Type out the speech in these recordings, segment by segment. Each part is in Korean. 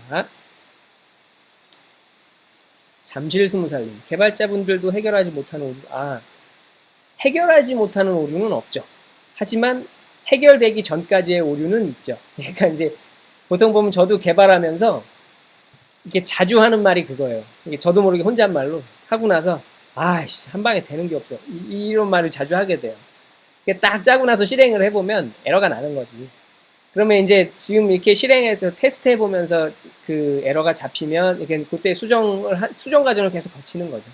자, 잠실스무살님. 개발자분들도 해결하지 못하는 오류. 해결하지 못하는 오류는 없죠. 하지만 해결되기 전까지의 오류는 있죠. 그러니까 이제 보통 보면 저도 개발하면서 이게 자주 하는 말이 그거예요. 이게 저도 모르게 혼잣말로 하고 나서 아이씨 한 방에 되는 게 없어. 이런 말을 자주 하게 돼요. 이게 딱 짜고 나서 실행을 해보면 에러가 나는 거지. 그러면 이제 지금 이렇게 실행해서 테스트 해보면서 그 에러가 잡히면 이렇게 그때 수정 과정을 계속 거치는 거죠.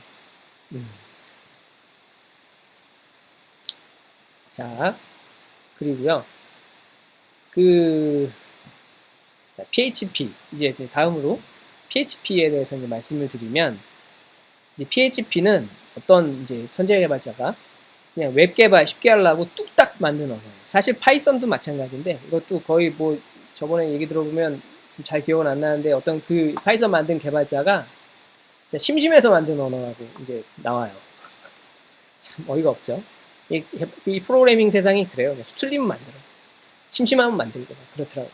자, 그리고요. 자, PHP 이제 다음으로 PHP에 대해서 이제 말씀을 드리면 이제 PHP는 어떤 이제 천재 개발자가 그냥 웹 개발 쉽게 하려고 뚝딱 만든 언어예요. 사실 파이썬도 마찬가지인데 이것도 거의 뭐 저번에 얘기 들어보면 좀 잘 기억은 안 나는데 어떤 그 파이썬 만든 개발자가 심심해서 만든 언어라고 이제 나와요. 참 어이가 없죠. 이 프로그래밍 세상이 그래요. 수틀리면 만들어. 심심하면 만들고 그렇더라고요.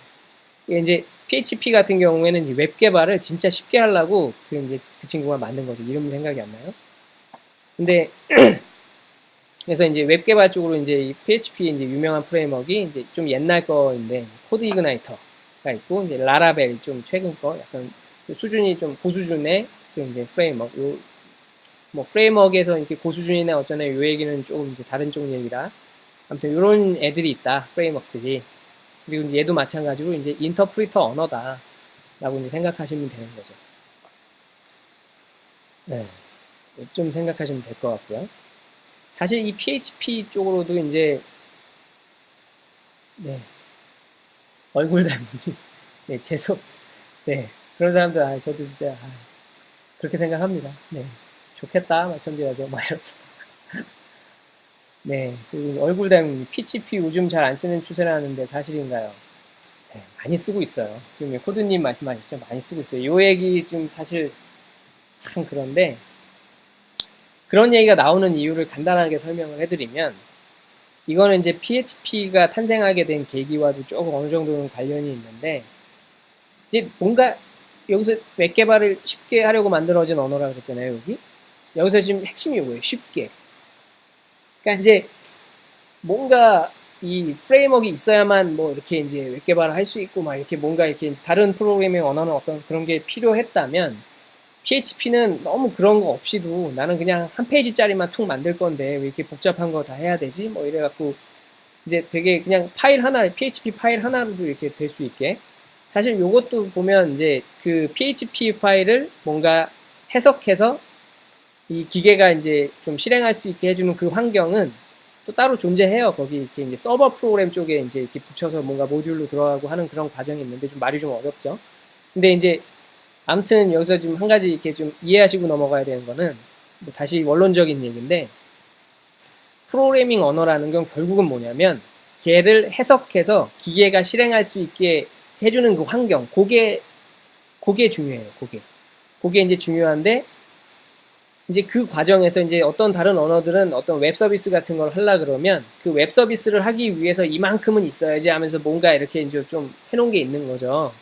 이제 PHP 같은 경우에는 웹 개발을 진짜 쉽게 하려고 이제 그 친구가 만든 거죠. 이름은 생각이 안 나요. 근데 그래서 이제 웹 개발 쪽으로 이제 이 PHP 이제 유명한 프레임워크가 이제 좀 옛날 거인데 코드 이그나이터가 있고 이제 라라벨 좀 최근 거 약간 수준이 좀 고수준의 그 이제 프레임워크. 뭐 프레임워크에서 이렇게 고수준이나 어쩌나 요 얘기는 조금 이제 다른 쪽 얘기라. 아무튼 이런 애들이 있다. 프레임워크들이. 그리고 이제 얘도 마찬가지로 이제 인터프리터 언어다 라고 이제 생각하시면 되는 거죠. 네. 좀 생각하시면 될 것 같고요. 사실 이 PHP 쪽으로도 이제 네. 얼굴 닮은 네, 재수없 네. 그런 사람들 저도 진짜 그렇게 생각합니다. 네. 좋겠다. 마찬가지죠. 막 이렇게. 네. 그리고 얼굴 닮은 PHP 요즘 잘 안 쓰는 추세라는데 사실인가요? 네, 많이 쓰고 있어요. 지금 코드님 말씀하셨죠? 많이 쓰고 있어요. 요 얘기 지금 사실 참 그런데 그런 얘기가 나오는 이유를 간단하게 설명을 해드리면 이거는 이제 PHP가 탄생하게 된 계기와도 조금 어느 정도는 관련이 있는데 이제 뭔가 여기서 웹 개발을 쉽게 하려고 만들어진 언어라 그랬잖아요. 여기서 지금 핵심이 뭐예요? 쉽게. 그러니까 이제 뭔가 이 프레임워크가 있어야만 뭐 이렇게 이제 웹 개발을 할 수 있고 막 이렇게 뭔가 이렇게 다른 프로그래밍 언어는 어떤 그런 게 필요했다면 PHP는 너무 그런 거 없이도 나는 그냥 한 페이지짜리만 툭 만들 건데 왜 이렇게 복잡한 거 다 해야 되지? 뭐 이래갖고 이제 되게 그냥 파일 하나, PHP 파일 하나로도 이렇게 될 수 있게. 사실 요것도 보면 이제 그 PHP 파일을 뭔가 해석해서 이 기계가 이제 좀 실행할 수 있게 해주는 그 환경은 또 따로 존재해요. 거기 이렇게 이제 서버 프로그램 쪽에 이제 이렇게 붙여서 뭔가 모듈로 들어가고 하는 그런 과정이 있는데 좀 말이 좀 어렵죠. 근데 이제 아무튼 여기서 좀 한 가지 이렇게 좀 이해하시고 넘어가야 되는 거는 뭐 다시 원론적인 얘기인데 프로그래밍 언어라는 건 결국은 뭐냐면 걔를 해석해서 기계가 실행할 수 있게 해주는 그 환경 그게 중요해요. 그게 이제 중요한데 이제 그 과정에서 이제 어떤 다른 언어들은 어떤 웹 서비스 같은 걸 하려 그러면 그 웹 서비스를 하기 위해서 이만큼은 있어야지 하면서 뭔가 이렇게 이제 좀 해놓은 게 있는 거죠.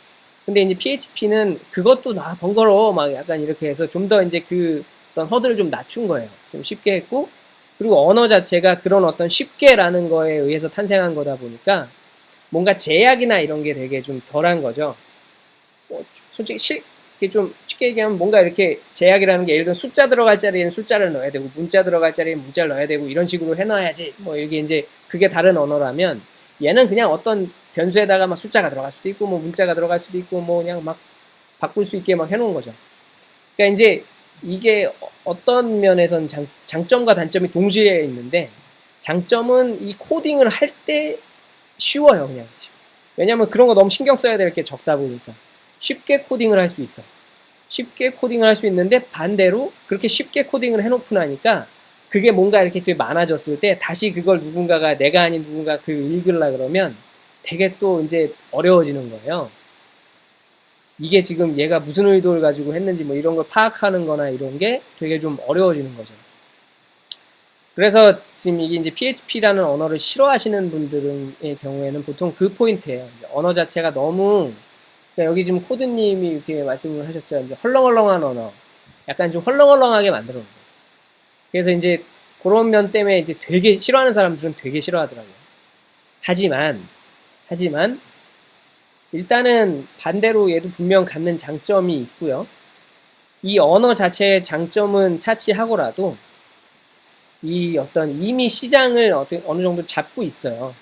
근데 이제 PHP는 그것도 번거로워 막 약간 이렇게 해서 좀 더 이제 그 어떤 허들을 좀 낮춘 거예요. 좀 쉽게 했고 그리고 언어 자체가 그런 어떤 쉽게라는 거에 의해서 탄생한 거다 보니까 뭔가 제약이나 이런 게 되게 좀 덜한 거죠. 솔직히 이렇게 좀 쉽게 얘기하면 뭔가 이렇게 제약이라는 게 예를 들어 숫자 들어갈 자리에는 숫자를 넣어야 되고 문자 들어갈 자리에는 문자를 넣어야 되고 이런 식으로 해놔야지 뭐 이게 이제 그게 다른 언어라면 얘는 그냥 어떤 변수에다가 막 숫자가 들어갈 수도 있고 뭐 문자가 들어갈 수도 있고 뭐 그냥 막 바꿀 수 있게 막 해놓은 거죠. 그러니까 이제 이게 어떤 면에선 장점과 단점이 동시에 있는데 장점은 이 코딩을 할 때 쉬워요 그냥. 왜냐면 그런 거 너무 신경 써야 될 게 적다 보니까 쉽게 코딩을 할 수 있어. 쉽게 코딩을 할 수 있는데 반대로 그렇게 쉽게 코딩을 해놓고 나니까 그게 뭔가 이렇게 되게 많아졌을 때 다시 그걸 누군가가 내가 아닌 누군가 그 읽으려 그러면 되게 또 이제 어려워지는 거예요. 이게 지금 얘가 무슨 의도를 가지고 했는지 뭐 이런 걸 파악하는 거나 이런 게 되게 좀 어려워지는 거죠. 그래서 지금 이게 이제 PHP라는 언어를 싫어하시는 분들의 경우에는 보통 그 포인트예요. 언어 자체가 너무 그러니까 여기 지금 코드님이 이렇게 말씀을 하셨죠. 이제 헐렁헐렁한 언어. 약간 좀 헐렁헐렁하게 만들어 놓은 거예요. 그래서 이제 그런 면 때문에 이제 되게 싫어하는 사람들은 되게 싫어하더라고요. 하지만, 일단은 반대로 얘도 분명 갖는 장점이 있고요. 이 언어 자체의 장점은 차치하고라도 이 어떤 이미 시장을 어느 정도 잡고 있어요.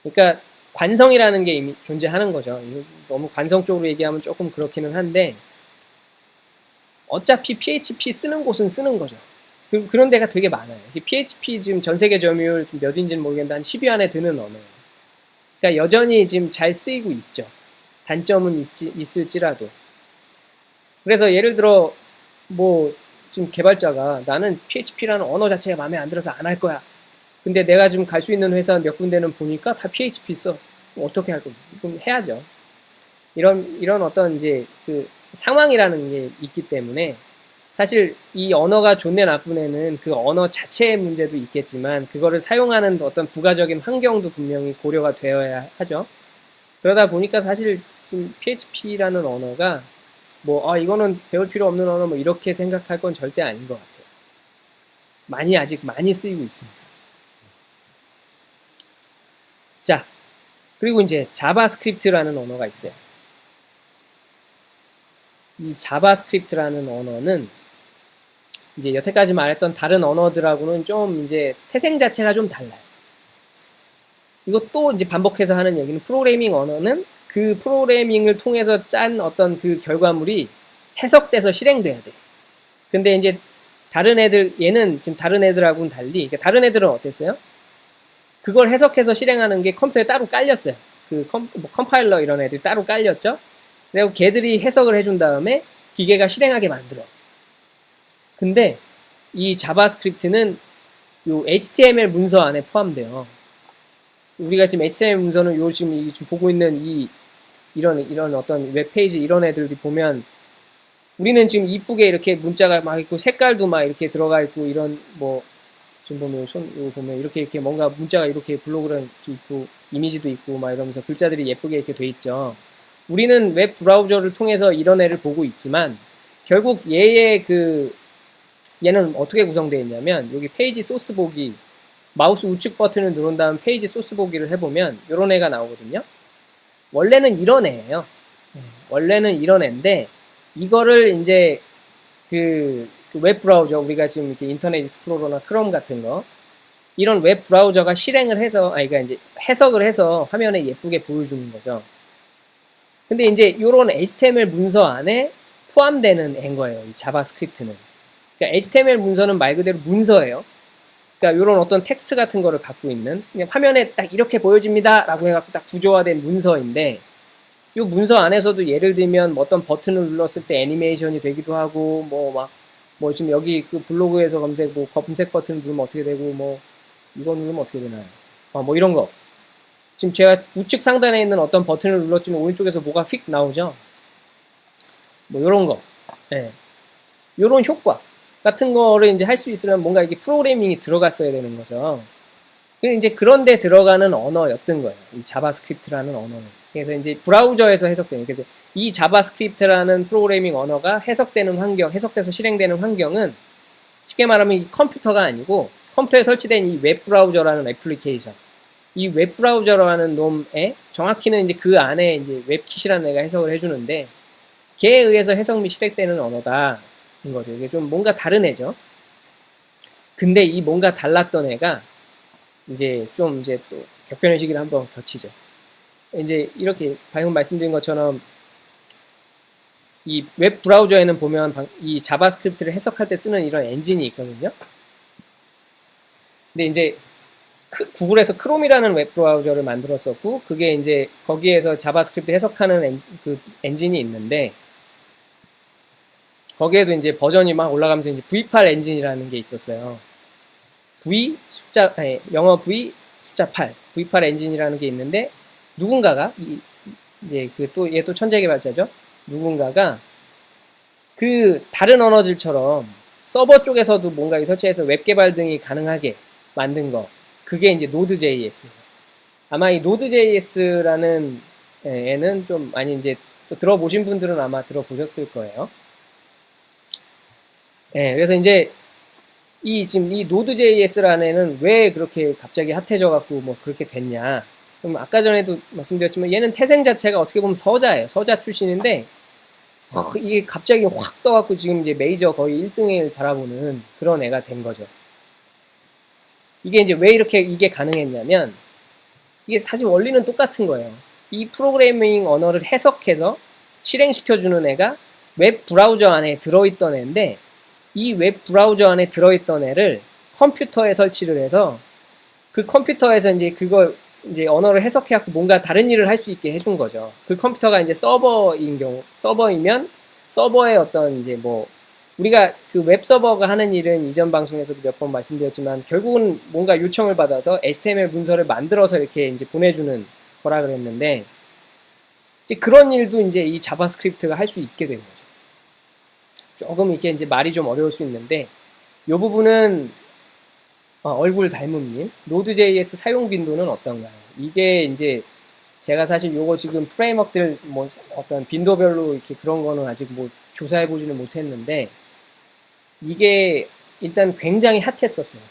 그러니까 관성이라는 게 이미 존재하는 거죠. 너무 관성적으로 얘기하면 조금 그렇기는 한데 어차피 PHP 쓰는 곳은 쓰는 거죠. 그런 데가 되게 많아요. PHP 지금 전 세계 점유율 몇인지는 모르겠는데 한 10위 안에 드는 언어예요. 그러니까 여전히 지금 잘 쓰이고 있죠. 단점은 있을지라도. 그래서 예를 들어 뭐 지금 개발자가 나는 PHP라는 언어 자체가 마음에 안 들어서 안 할 거야. 근데 내가 지금 갈 수 있는 회사 몇 군데는 보니까 다 PHP 써. 어떻게 할 거야? 그럼 해야죠. 이런 어떤 이제 그 상황이라는 게 있기 때문에 사실 이 언어가 좋네 나쁘네는 그 언어 자체의 문제도 있겠지만 그거를 사용하는 어떤 부가적인 환경도 분명히 고려가 되어야 하죠. 그러다 보니까 사실 지금 PHP라는 언어가 뭐 이거는 배울 필요 없는 언어 뭐 이렇게 생각할 건 절대 아닌 것 같아요. 아직 많이 쓰이고 있습니다. 자, 그리고 이제 자바스크립트라는 언어가 있어요. 이 자바스크립트라는 언어는 이제 여태까지 말했던 다른 언어들하고는 좀 이제 태생 자체가 좀 달라요. 이것도 이제 반복해서 하는 얘기는 프로그래밍 언어는 그 프로그래밍을 통해서 짠 어떤 그 결과물이 해석돼서 실행돼야 돼. 근데 이제 얘는 지금 다른 애들하고는 달리, 다른 애들은 어땠어요? 그걸 해석해서 실행하는 게 컴퓨터에 따로 깔렸어요. 뭐 컴파일러 이런 애들이 따로 깔렸죠? 그리고 걔들이 해석을 해준 다음에 기계가 실행하게 만들어. 근데 이 자바스크립트는 요 HTML 문서 안에 포함돼요. 우리가 지금 HTML 문서는 지금 보고 있는 이런 어떤 웹페이지 이런 애들이 보면 우리는 지금 이쁘게 이렇게 문자가 막 있고 색깔도 막 이렇게 들어가 있고 이런 뭐 지금 보면 이거 보면 이렇게 뭔가 문자가 이렇게 블로그랑 있고 이미지도 있고 막 이러면서 글자들이 예쁘게 이렇게 돼 있죠. 우리는 웹 브라우저를 통해서 이런 애를 보고 있지만 결국 얘는 어떻게 구성되어 있냐면 여기 페이지 소스 보기 마우스 우측 버튼을 누른 다음 페이지 소스 보기를 해보면 이런 애가 나오거든요. 원래는 이런 애예요. 원래는 이런 애인데 이거를 이제 웹 브라우저 우리가 지금 이렇게 인터넷 익스플로러나 크롬 같은 거 이런 웹 브라우저가 실행을 해서 그러니까 이제 해석을 해서 화면에 예쁘게 보여주는 거죠. 근데 이제 이런 HTML 문서 안에 포함되는 애인 거예요. 이 자바스크립트는. 그러니까 HTML 문서는 말 그대로 문서예요. 그러니까 이런 어떤 텍스트 같은 거를 갖고 있는 그냥 화면에 딱 이렇게 보여집니다 라고 해갖고 딱 구조화된 문서인데 이 문서 안에서도 예를 들면 뭐 어떤 버튼을 눌렀을 때 애니메이션이 되기도 하고 뭐 지금 여기 그 블로그에서 검색 버튼을 누르면 어떻게 되고 뭐 이거 누르면 어떻게 되나요? 뭐 이런 거 지금 제가 우측 상단에 있는 어떤 버튼을 눌렀지만 오른쪽에서 뭐가 휙 나오죠? 뭐 요런 거 요런 효과 같은 거를 이제 할 수 있으면 뭔가 이게 프로그래밍이 들어갔어야 되는 거죠. 이제 그런데 들어가는 언어였던 거예요. 이 자바스크립트라는 언어는. 그래서 이제 브라우저에서 해석되는. 그래서 이 자바스크립트라는 프로그래밍 언어가 해석돼서 실행되는 환경은 쉽게 말하면 이 컴퓨터가 아니고 컴퓨터에 설치된 이 웹 브라우저라는 애플리케이션. 이 웹 브라우저라는 놈에 정확히는 이제 그 안에 이제 웹킷이라는 애가 해석을 해주는데 걔에 의해서 해석 및 실행되는 언어다. 인 거죠. 이게 좀 뭔가 다른 애죠. 근데 이 뭔가 달랐던 애가 이제 또 격변의 시기를 한번 거치죠. 이제 이렇게 방금 말씀드린 것처럼 이 웹 브라우저에는 보면 이 자바스크립트를 해석할 때 쓰는 이런 엔진이 있거든요. 근데 이제 구글에서 크롬이라는 웹 브라우저를 만들었었고 그게 이제 거기에서 자바스크립트 해석하는 그 엔진이 있는데 거기에도 이제 버전이 막 올라가면서 이제 V8 엔진이라는 게 있었어요. 영어 V 숫자 8, V8 엔진이라는 게 있는데 누군가가 얘 또 천재 개발자죠. 누군가가 그 다른 언어들처럼 서버 쪽에서도 뭔가 설치해서 웹 개발 등이 가능하게 만든 거. 그게 이제 Node.js예요. 아마 이 Node.js라는 에는 좀 많이 이제 또 들어보신 분들은 아마 들어보셨을 거예요. 그래서 이제 지금 이 Node.js라는 애는 왜 그렇게 갑자기 핫해져 갖고 뭐 그렇게 됐냐. 그럼 아까 전에도 말씀드렸지만 얘는 태생 자체가 어떻게 보면 서자예요. 서자 출신인데 이게 갑자기 확 떠갖고 지금 이제 메이저 거의 1등을 바라보는 그런 애가 된 거죠. 이게 이제 왜 이렇게 이게 가능했냐면 이게 사실 원리는 똑같은 거예요. 이 프로그래밍 언어를 해석해서 실행시켜주는 애가 웹 브라우저 안에 들어있던 애인데 이 웹 브라우저 안에 들어있던 애를 컴퓨터에 설치를 해서 그 컴퓨터에서 이제 그걸 이제 언어를 해석해갖고 뭔가 다른 일을 할 수 있게 해준 거죠. 그 컴퓨터가 이제 서버이면 서버의 어떤 이제 뭐 우리가 그 웹서버가 하는 일은 이전 방송에서도 몇 번 말씀드렸지만 결국은 뭔가 요청을 받아서 HTML 문서를 만들어서 이렇게 이제 보내주는 거라 그랬는데 이제 그런 일도 이제 이 자바스크립트가 할 수 있게 되는 거죠. 조금 이렇게 이제 말이 좀 어려울 수 있는데 이 부분은 얼굴 닮음님 Node.js 사용 빈도는 어떤가요? 이게 이제 제가 사실 요거 지금 프레임워크들 뭐 어떤 빈도별로 이렇게 그런 거는 아직 뭐 조사해 보지는 못했는데 이게 일단 굉장히 핫했었어요.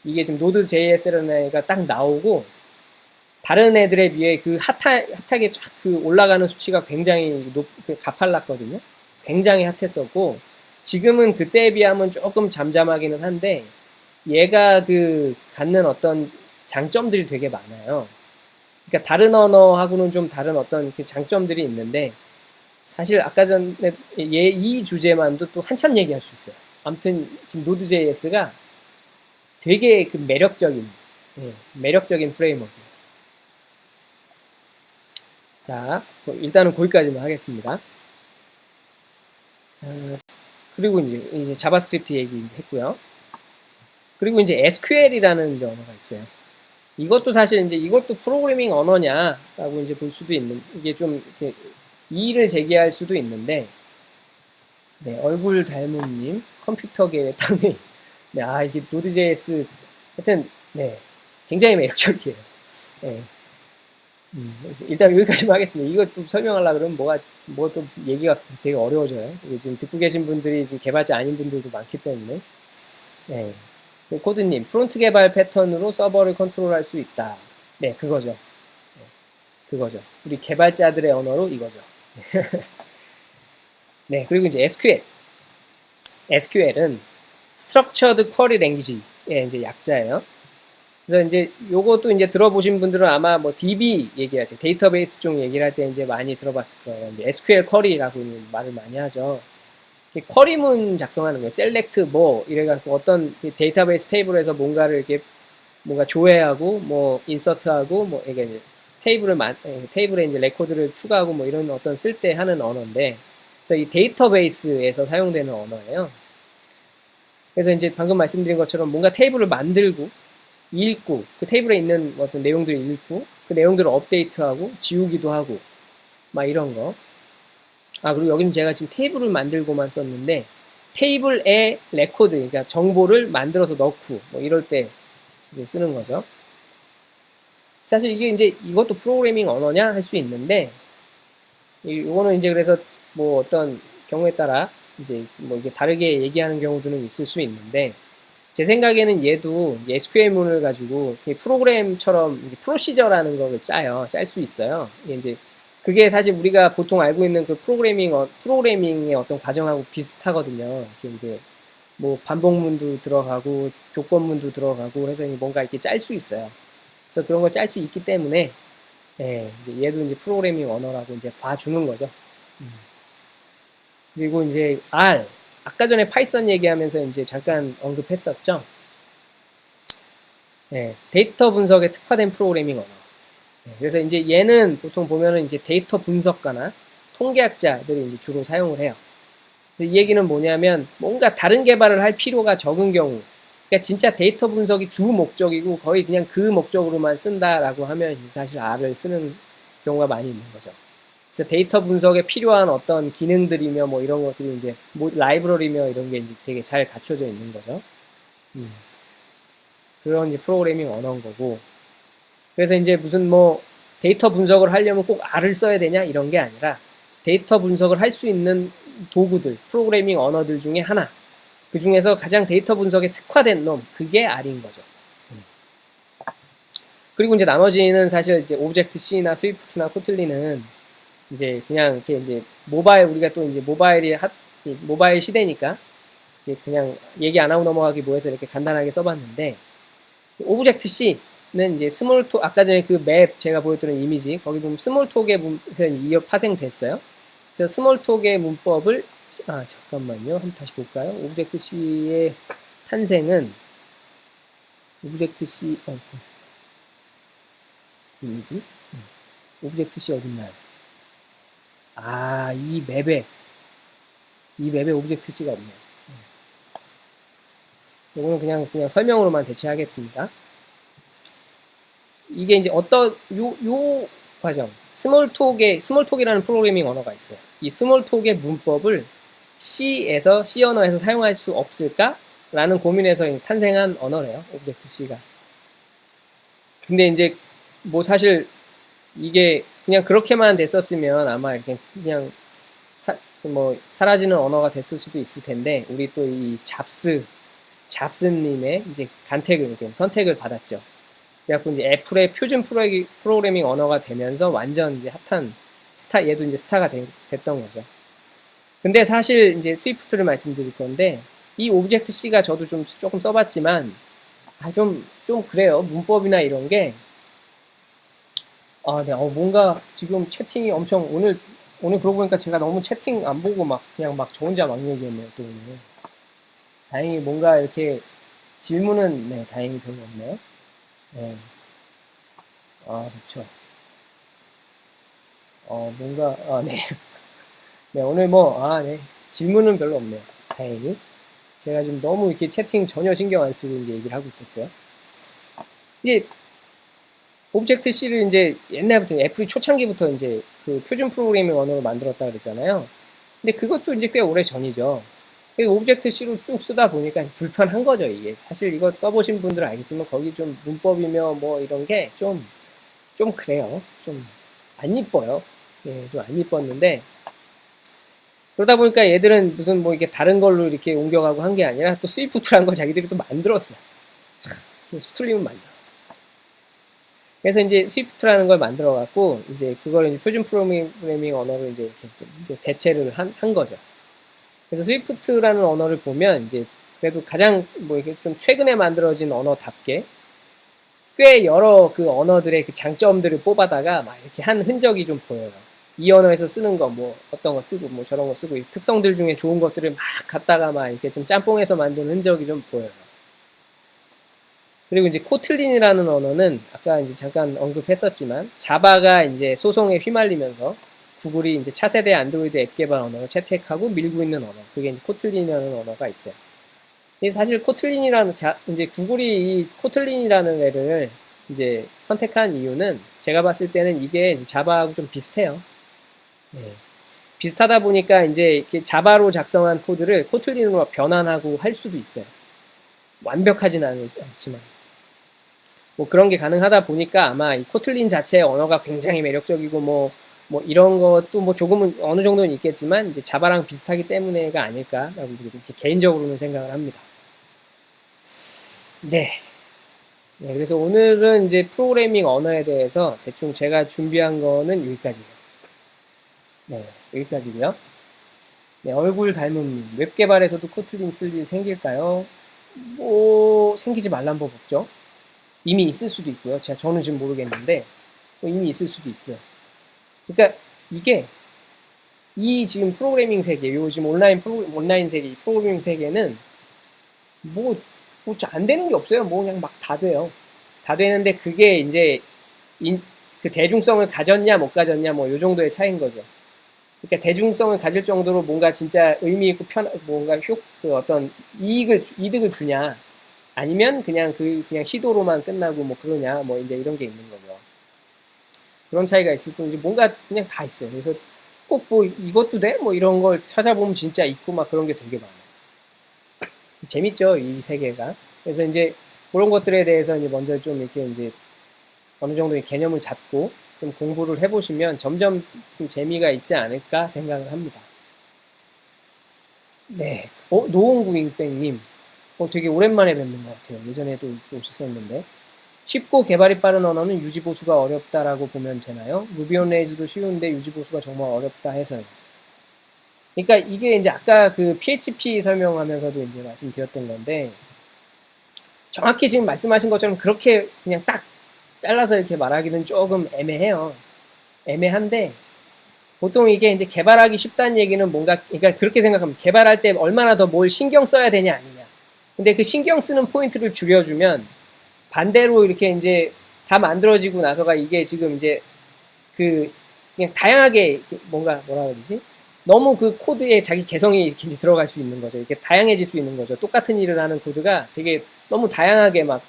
이게 지금 Node.js라는 애가 딱 나오고 다른 애들에 비해 그 핫하게 쫙 그 올라가는 수치가 굉장히 가팔랐거든요. 굉장히 핫했었고 지금은 그때에 비하면 조금 잠잠하기는 한데 얘가 그 갖는 어떤 장점들이 되게 많아요. 그러니까 다른 언어하고는 좀 다른 어떤 그 장점들이 있는데 사실 아까 전에 이 주제만도 또 한참 얘기할 수 있어요. 아무튼 지금 Node.js가 되게 그 매력적인 프레임워크예요. 자, 일단은 거기까지만 하겠습니다. 자, 그리고 이제 자바스크립트 얘기 했고요. 그리고 이제 SQL이라는 이제 언어가 있어요. 이것도 사실 이제 이것도 프로그래밍 언어냐라고 이제 볼 수도 있는 이게 좀 이렇게 이의를 제기할 수도 있는데 네, 얼굴 닮은님 컴퓨터계의 땅이 네, 이게 Node.js 하여튼 네, 굉장히 매력적이에요. 네. 일단 여기까지만 하겠습니다. 이것도 설명하려고 그러면 뭐가 또 얘기가 되게 어려워져요. 지금 듣고 계신 분들이 지금 개발자 아닌 분들도 많기 때문에. 네. 코드님, 프론트 개발 패턴으로 서버를 컨트롤할 수 있다. 네, 그거죠. 네, 그거죠. 우리 개발자들의 언어로 이거죠. 네, 그리고 이제 SQL. SQL은 Structured Query Language의 이제 약자예요. 그래서 이제 요것도 이제 들어보신 분들은 아마 뭐 DB 얘기할 때, 데이터베이스 쪽 얘기를 할 때 이제 많이 들어봤을 거예요. 이제 SQL 쿼리라고 말을 많이 하죠. 쿼리문 작성하는 거예요. 셀렉트 뭐 이래갖고 어떤 데이터베이스 테이블에서 뭔가를 이렇게 뭔가 조회하고 뭐 인서트하고 뭐 이게 이제 테이블에 이제 레코드를 추가하고 뭐 이런 어떤 쓸 때 하는 언어인데, 그래서 이 데이터베이스에서 사용되는 언어예요. 그래서 이제 방금 말씀드린 것처럼 뭔가 테이블을 만들고 읽고 그 테이블에 있는 어떤 내용들을 읽고 그 내용들을 업데이트하고 지우기도 하고 막 이런 거. 그리고 여기는 제가 지금 테이블을 만들고만 썼는데 테이블에 레코드, 그러니까 정보를 만들어서 넣고 뭐 이럴 때 이제 쓰는 거죠. 사실 이게 이제 이것도 프로그래밍 언어냐 할 수 있는데 이거는 이제 그래서 뭐 어떤 경우에 따라 이제 뭐 이게 다르게 얘기하는 경우들은 있을 수 있는데 제 생각에는 얘도 SQL문을 가지고 프로그램처럼 프로시저라는 걸 짜요. 짤 수 있어요. 이제 그게 사실 우리가 보통 알고 있는 그 프로그래밍의 어떤 과정하고 비슷하거든요. 이제 뭐 반복문도 들어가고 조건문도 들어가고 해서 뭔가 이렇게 짤 수 있어요. 그래서 그런 걸 짤 수 있기 때문에 이제 얘도 이제 프로그래밍 언어라고 이제 봐주는 거죠. 그리고 이제 R, 아까 전에 파이썬 얘기하면서 이제 잠깐 언급했었죠. 데이터 분석에 특화된 프로그래밍 언어. 그래서 이제 얘는 보통 보면은 이제 데이터 분석가나 통계학자들이 이제 주로 사용을 해요. 그래서 이 얘기는 뭐냐면 뭔가 다른 개발을 할 필요가 적은 경우, 그러니까 진짜 데이터 분석이 주 목적이고 거의 그냥 그 목적으로만 쓴다라고 하면 사실 R을 쓰는 경우가 많이 있는 거죠. 그래서 데이터 분석에 필요한 어떤 기능들이며 뭐 이런 것들이 이제 뭐 라이브러리며 이런 게 이제 되게 잘 갖춰져 있는 거죠. 그런 이제 프로그래밍 언어인 거고. 그래서 이제 무슨 뭐 데이터 분석을 하려면 꼭 R을 써야 되냐 이런 게 아니라 데이터 분석을 할 수 있는 도구들, 프로그래밍 언어들 중에 하나. 그 중에서 가장 데이터 분석에 특화된 놈, 그게 R인 거죠. 그리고 이제 나머지는 사실 이제 오브젝트 C나 스위프트나 코틀린은 이제 그냥 이렇게 이제 모바일, 우리가 또 이제 모바일 시대니까 이제 그냥 얘기 안 하고 넘어가기 뭐해서 이렇게 간단하게 써봤는데, 오브젝트 C는 이제 스몰톡, 아까 전에 그 맵 제가 보여드린 이미지, 거기 보면 스몰톡의 문법이 파생됐어요. 그래서 스몰톡의 문법을, 잠깐만요. 한번 다시 볼까요? 오브젝트 C의 탄생은, 오브젝트 C, 이미지? 오브젝트 C 어딨나요? 이 맵에 오브젝트 C가 없네요. 이거는 그냥 설명으로만 대체하겠습니다. 이게 이제 요 과정. 스몰톡이라는 프로그래밍 언어가 있어요. 이 스몰톡의 문법을 C 언어에서 사용할 수 없을까? 라는 고민에서 탄생한 언어래요. 오브젝트 C가. 근데 이제 뭐 사실 이게 그냥 그렇게만 됐었으면 아마 이렇게 그냥 사라지는 언어가 됐을 수도 있을 텐데, 우리 또 이 잡스님의 이제 선택을 받았죠. 그래갖고 이제 애플의 표준 프로그래밍 언어가 되면서 완전 이제 핫한 얘도 이제 스타가 됐던 거죠. 근데 사실 이제 스위프트를 말씀드릴 건데, 이 오브젝트 C가 저도 조금 써봤지만, 좀 그래요. 문법이나 이런 게, 네, 뭔가 지금 채팅이 엄청, 오늘 그러고 보니까 제가 너무 채팅 안 보고 그냥 저 혼자 막 얘기했네요, 또 오늘. 다행히 뭔가 이렇게 질문은, 네, 다행히 별로 없네요. 네. 그렇죠. 네. 네, 오늘 네. 질문은 별로 없네요. 다행히. 제가 좀 너무 이렇게 채팅 전혀 신경 안 쓰고 이제 얘기를 하고 있었어요. 이게, 오브젝트 C를 이제 옛날부터, 애플이 초창기부터 이제 그 표준 프로그래밍 언어로 만들었다 그랬잖아요. 근데 그것도 이제 꽤 오래 전이죠. 오브젝트 C로 쭉 쓰다 보니까 불편한 거죠, 이게. 사실 이거 써보신 분들은 알겠지만, 거기 좀 문법이며 뭐 이런 게 좀 그래요. 좀 안 이뻐요. 예, 좀 안 이뻤는데, 그러다 보니까 얘들은 무슨 뭐 이게 다른 걸로 이렇게 옮겨가고 한 게 아니라 또 스위프트라는 걸 자기들이 또 만들었어. 참, 스툴리면 만들어. 그래서 이제 스위프트라는 걸 만들어 갖고 이제 그걸 이제 표준 프로그래밍 언어로 이제 이렇게 대체를 한 거죠. 그래서 스위프트라는 언어를 보면 이제 그래도 가장 뭐 이렇게 좀 최근에 만들어진 언어답게 꽤 여러 그 언어들의 그 장점들을 뽑아다가 막 이렇게 한 흔적이 좀 보여요. 이 언어에서 쓰는 거 뭐 어떤 거 쓰고 뭐 저런 거 쓰고 특성들 중에 좋은 것들을 막 갖다가 막 이렇게 좀 짬뽕해서 만든 흔적이 좀 보여요. 그리고 이제 코틀린이라는 언어는 아까 이제 잠깐 언급했었지만 자바가 이제 소송에 휘말리면서 구글이 이제 차세대 안드로이드 앱 개발 언어를 채택하고 밀고 있는 언어. 그게 이제 코틀린이라는 언어가 있어요. 사실 코틀린이라는 이제 구글이 이 코틀린이라는 애를 이제 선택한 이유는 제가 봤을 때는 이게 자바하고 좀 비슷해요. 네. 비슷하다 보니까 이제 이렇게 자바로 작성한 코드를 코틀린으로 변환하고 할 수도 있어요. 완벽하진 않지만. 뭐 그런 게 가능하다 보니까 아마 이 코틀린 자체의 언어가 굉장히 매력적이고 뭐 이런 것도 뭐 조금은 어느 정도는 있겠지만 이제 자바랑 비슷하기 때문에가 아닐까라고 이렇게 개인적으로는 생각을 합니다. 네. 네, 그래서 오늘은 이제 프로그래밍 언어에 대해서 대충 제가 준비한 거는 여기까지예요. 네, 여기까지고요. 네, 얼굴 닮은 웹 개발에서도 코틀린 쓸 일 생길까요? 뭐 생기지 말란 법 없죠. 이미 있을 수도 있고요. 저는 지금 모르겠는데 뭐 이미 있을 수도 있고요. 그러니까 이게 이 지금 프로그래밍 세계, 요 지금 온라인 세계, 프로그래밍 세계는 뭐 안 되는 게 없어요. 뭐 그냥 막 다 돼요. 다 되는데 그게 이제 그 대중성을 가졌냐 못 가졌냐 뭐 요 정도의 차이인 거죠. 그러니까 대중성을 가질 정도로 뭔가 진짜 의미 있고 뭔가 그 어떤 이득을 주냐, 아니면 그냥 시도로만 끝나고 뭐 그러냐, 뭐 이제 이런 게 있는 거죠. 그런 차이가 있을 뿐 이제 뭔가 그냥 다 있어요. 그래서 꼭 뭐 이것도 돼? 뭐 이런 걸 찾아보면 진짜 있고 막 그런 게 되게 많아요. 재밌죠, 이 세계가. 그래서 이제 그런 것들에 대해서 이제 먼저 좀 이렇게 이제 어느 정도의 개념을 잡고 좀 공부를 해보시면 점점 좀 재미가 있지 않을까 생각을 합니다. 네. 노홍구잉땡님. 되게 오랜만에 뵙는 것 같아요. 예전에도 오셨었는데. 쉽고 개발이 빠른 언어는 유지보수가 어렵다라고 보면 되나요? 루비 온 레일즈도 쉬운데 유지보수가 정말 어렵다 해서요. 그러니까 이게 이제 아까 그 PHP 설명하면서도 이제 말씀드렸던 건데, 정확히 지금 말씀하신 것처럼 그렇게 그냥 딱 잘라서 이렇게 말하기는 조금 애매해요. 애매한데, 보통 이게 이제 개발하기 쉽다는 얘기는 뭔가, 그러니까 그렇게 생각합니다. 개발할 때 얼마나 더 뭘 신경 써야 되냐, 아니냐. 근데 그 신경 쓰는 포인트를 줄여주면, 반대로 이렇게 이제 다 만들어지고 나서가 이게 지금 이제 그, 그냥 다양하게 뭔가, 뭐라 그러지? 너무 그 코드에 자기 개성이 이렇게 이제 들어갈 수 있는 거죠. 이렇게 다양해질 수 있는 거죠. 똑같은 일을 하는 코드가 되게 너무 다양하게 막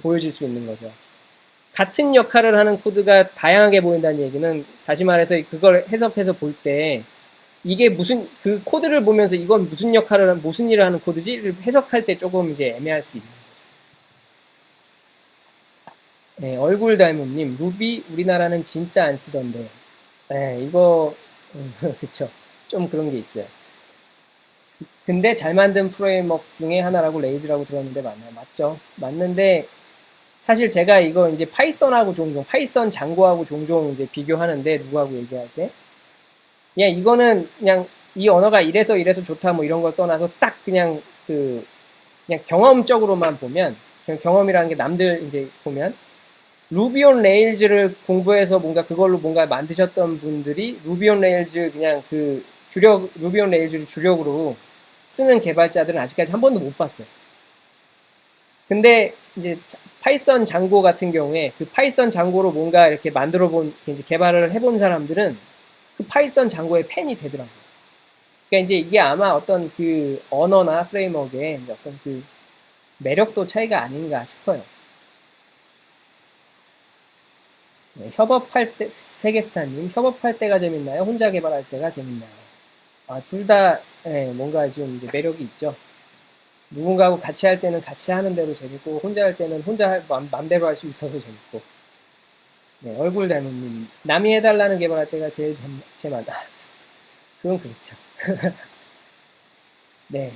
보여질 수 있는 거죠. 같은 역할을 하는 코드가 다양하게 보인다는 얘기는 다시 말해서 그걸 해석해서 볼 때 이게 무슨 그 코드를 보면서 이건 무슨 역할을 무슨 일을 하는 코드지를 해석할 때 조금 이제 애매할 수 있는 거죠. 네, 얼굴 닮음님 루비 우리나라는 진짜 안 쓰던데. 네, 이거 그쵸. 좀 그런 게 있어요. 근데 잘 만든 프레임워크 중에 하나라고 레이즈라고 들었는데 맞나요? 맞죠? 맞는데 사실 제가 이거 이제 파이썬하고 종종 파이썬 장고하고 종종 이제 비교하는데 누구하고 얘기할 때 그냥 이거는 그냥 이 언어가 이래서 좋다 뭐 이런 걸 떠나서 딱 그냥 그냥 경험적으로만 보면 그냥 경험이라는 게 남들 이제 보면 루비 온 레일즈를 공부해서 뭔가 그걸로 뭔가 만드셨던 분들이 루비 온 레일즈 그냥 그 주력 루비 온 레일즈를 주력으로 쓰는 개발자들은 아직까지 한 번도 못 봤어요. 근데 이제 파이썬 장고 같은 경우에 그 파이썬 장고로 뭔가 이렇게 만들어 본 이제 개발을 해본 사람들은 그 파이썬 장고의 팬이 되더라고요. 그러니까 이제 이게 아마 어떤 그 언어나 프레임워크의 어떤 그 매력도 차이가 아닌가 싶어요. 네, 협업할 때 세계스타님 협업할 때가 재밌나요? 혼자 개발할 때가 재밌나요? 둘 다 뭔가 좀 이제 매력이 있죠. 누군가하고 같이 할 때는 같이 하는 대로 재밌고 혼자 할 때는 혼자 맘대로 할 수 있어서 재밌고. 네, 얼굴 닮은 남이 해달라는 개발할 때가 제일 재밌다. 그건 그렇죠. 네.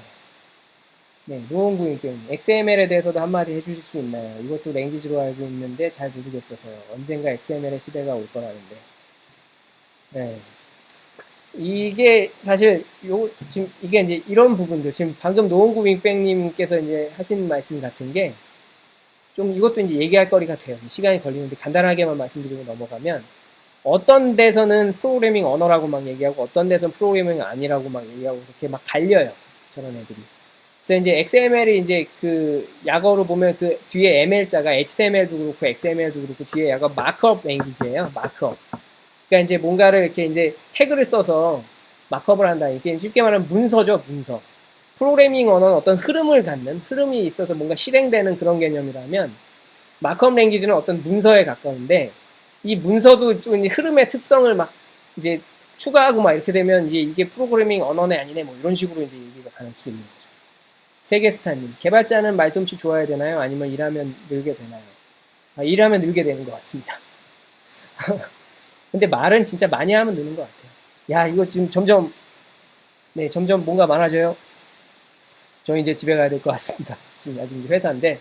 네, 노홍구님께는 XML에 대해서도 한마디 해주실 수 있나요? 이것도 랭귀지로 알고 있는데 잘 모르겠어서요. 언젠가 XML의 시대가 올 거라는데. 네. 이게 사실 지금 이게 이제 이런 부분들 지금 방금 노홍구 윙백님께서 이제 하신 말씀 같은 게 좀 이것도 이제 얘기할 거리가 돼요. 시간이 걸리는데 간단하게만 말씀드리고 넘어가면 어떤 데서는 프로그래밍 언어라고 막 얘기하고 어떤 데서는 프로그래밍 아니라고 막 얘기하고 이렇게 막 갈려요. 저런 애들이. 그래서 이제 XML이 이제 그 약어로 보면 그 뒤에 ML자가 HTML도 그렇고 XML도 그렇고 뒤에 약간 마크업 랭귀지예요. 마크업. 그러니까 이제 뭔가를 이렇게 이제 태그를 써서 마크업을 한다. 이게 쉽게 말하면 문서죠, 문서. 프로그래밍 언어는 어떤 흐름을 갖는, 흐름이 있어서 뭔가 실행되는 그런 개념이라면 마크업 랭귀지는 어떤 문서에 가까운데 이 문서도 또 이제 흐름의 특성을 막 이제 추가하고 막 이렇게 되면 이제 이게 프로그래밍 언어네 아니네 뭐 이런 식으로 이제 얘기가 가능할 수 있는 거죠. 세계스타님, 개발자는 말솜씨 좋아야 되나요? 아니면 일하면 늘게 되나요? 일하면 늘게 되는 것 같습니다. 근데 말은 진짜 많이 하면 느는 것 같아요. 야, 이거 지금 점점 뭔가 많아져요. 저 이제 집에 가야 될 것 같습니다. 지금 아직 회사인데.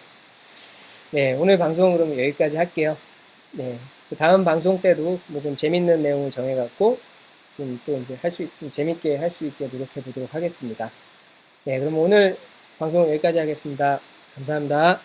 네, 오늘 방송 그럼 여기까지 할게요. 네, 그 다음 방송 때도 뭐 좀 재밌는 내용을 정해갖고 좀 또 이제 좀 재밌게 할 수 있게 노력해 보도록 하겠습니다. 네, 그럼 오늘 방송 여기까지 하겠습니다. 감사합니다.